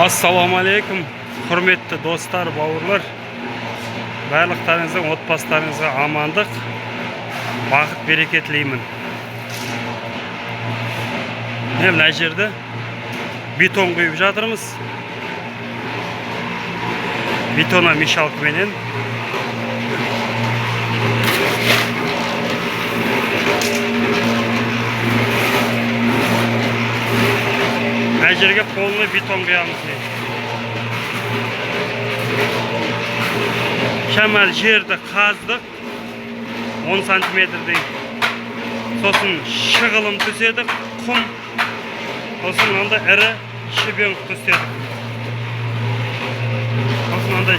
Assalamu alaikum, hurmetli dostlar, bауырлар. Барлықтарыңыздың отбасыларыңызға амандық, бақыт, береке тілеймін. Мына жерде бетон құйып жатырмыз. Бетона мешалкаменен. Мына жерге полный бетон құямыз. Шамал жерді қаздық 10 сантиметрдей. Сосын шығылым төседік, құм. Сосын анда ірі шебен төседік. Сосын анда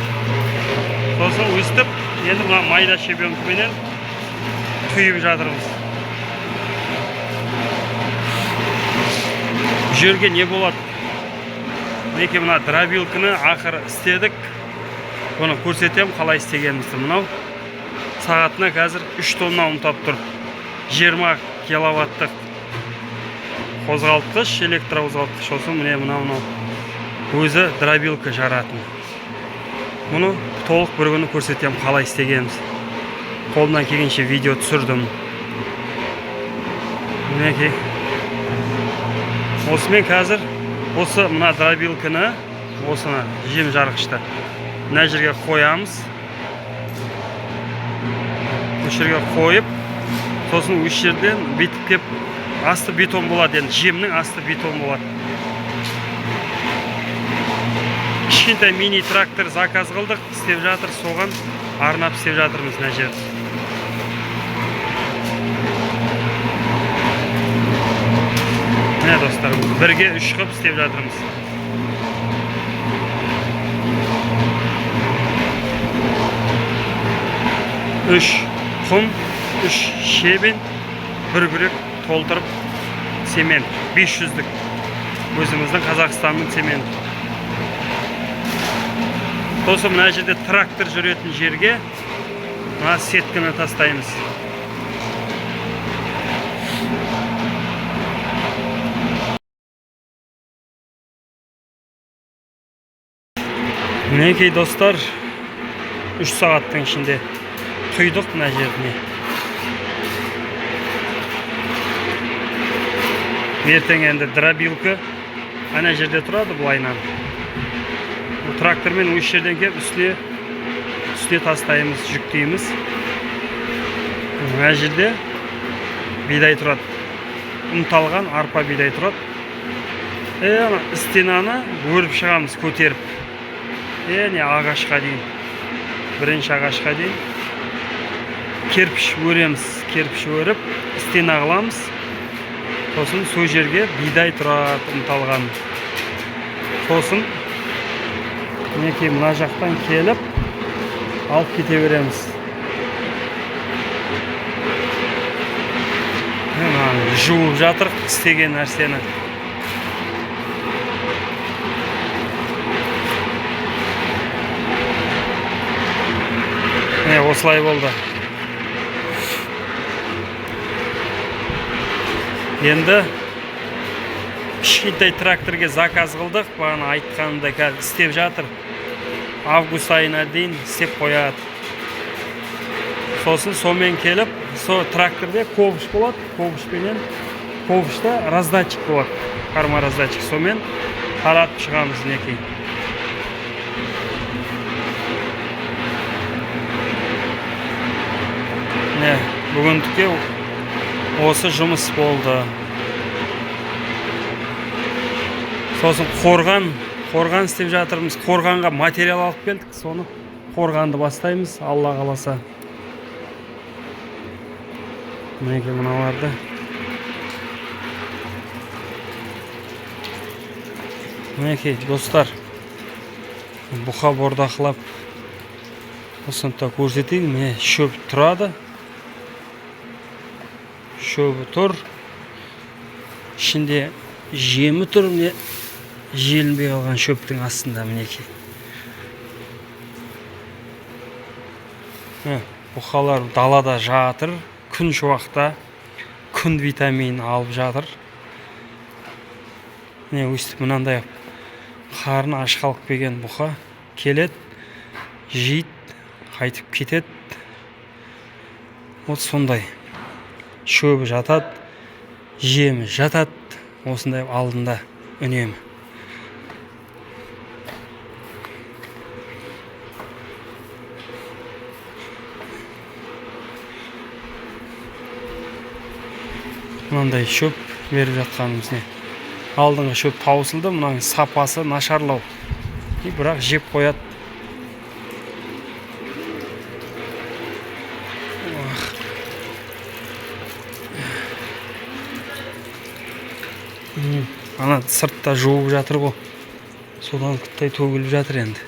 сосын өстіп, енді мына майда шебенкіменен құйып жатырмыз. Жерге не болады? Неке мына дробилканы ақыр істедік. Оны көрсетем, қалай істегенімізді. Мынау сағатына қазір 3 тонна ұмтап тұр. 20 киловаттық қозғалтқыш, электрқозғалтқыш. Сосын міне мынау өзі дробилка жаратын. Мұны толық бір күні көрсетем, қалай істегеніміз. Қолымнан келгенше видео түсірдім. Мінекей. Осымен қазір осы мына дробилканы, осыны жем жарғышты мына жерге қоямыз. Осы жерге қойып, сосын осы жерден бетіп кеп, асты бетон болады, енді жемнің асты бетон болады. Кішкентай мини трактор заказ қылдық, істеп жатыр, соған арнап істеп жатырмыз мына жерде. Міне достар, бірге 3 қып істеп жатырмыз. Үш құм, 3 шебен, 1 күрек толтырып семен, 500-дік. Өзіміздің Қазақстанның семен. Сосын мына жерде трактор жүретін жерге мына сетканы тастаймыз. Мінекей достар, 3 сағаттың ішінде құйдық мына жеріне. Ертең енді дробилка ана жерде тұрады бұлайнан. Трактормен осы жерден кеп үстіне тастаймыз, жүктейміз. Мына жерде бидай тұрады. Ұнталған арпа бидай тұрады. Стенаны өріп шығамыз, көтеріп. Не ағашқа дейін. Бірінші ағашқа дейін. Керпіш өреміз, керпіш өріп, стена қыламыз. Сосын сол жерге бидай тұрады, ұнталған. Сосын мінекей мына жақтан келіп, алып кете береміз. Жуып жатыр істеген нәрсені. Осылай болды. Енді кішкентай тракторге заказ қылдық, бағана айтқанымдай қазір істеп жатыр. Август айына дейін істеп қояды. Сосын сонымен келіп, сол тракторде ковш болады, ковшпенен ковшта раздатчик болады, қарма раздатчик. Сонымен таратып шығамыз некей. Бүгіндікке осы жұмыс болды. Сосын қорған істеп жатырмыз. Қорғанға материал алып келдік. Соны қорғанды бастаймыз, Алла қаласа. Мінекей мыналарды. Мінекей достар, бұқа бордақылап осында көрсетейін. Міне шөп тұрады. Шөбі тұр. Ішінде жемі тұр. Желінбей қалған шөптің астында мінекей. Бұқалар далада жатыр. Күн шуақта күн витамин алып жатыр. Не өстіп мынандай Қарны аш қалып келген бұқа келеді, жейді, қайтып кетеді. Вот сондай. Шөбі жатады, жемі жатады. Осындай алдында үнемі. Мынандай шөп беріп жатқанымыз не. Алдыңғы шөп таусылды, мұның сапасы нашарлау. Бірақ жеп қояды. Ана сыртта жуып жатыр ғой. Содан құттай төгіліп жатыр енді.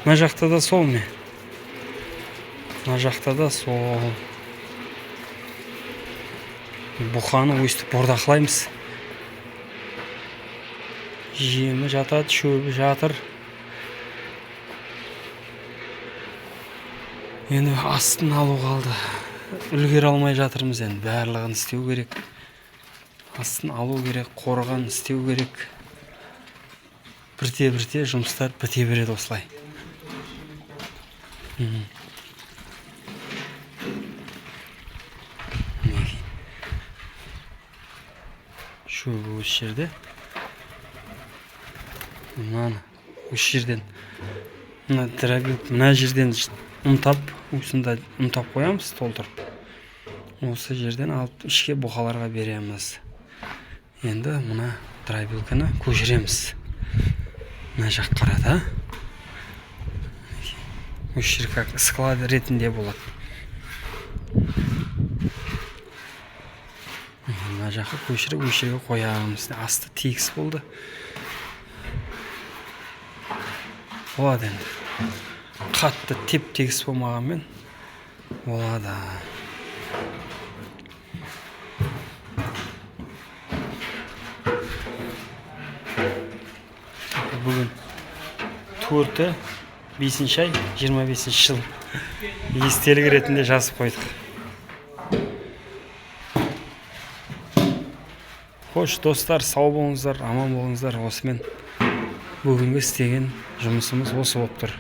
Мына жақта да сол ме? Мына жақта да сол. Бұқаны өстіп бордақылаймыз. Жемі жатады, шөбі жатыр. Енді астын алу қалды. Үлгер алмай жатырмыз енді. Барлығын істеу керек. Астын алу керек, қорған істеу керек. Бірте-бірте жұмыстар біте береді осылай. Шөбі осы жерде. Осы жерден мына жерден ұмтап, осында ұмтап қоямыз, толтырып. Осы жерден алып ішке бұқаларға береміз. Енді мына дробилканы көшіреміз. Мына жақ қарада. Осы жер как склад ретінде болады. Мына жаққа көшіріп, осы жерге қоямыз. Асты тегіс болды. Болады енді. Қатты теп-тегіс болмағанмен болады. Бүгін 4-5 ай, 25 жыл естелік ретінде жазып қойдық. Қош достар, сау болыңыздар, аман болыңыздар. Осымен бүгінгі істеген жұмысымыз осы болып тұр.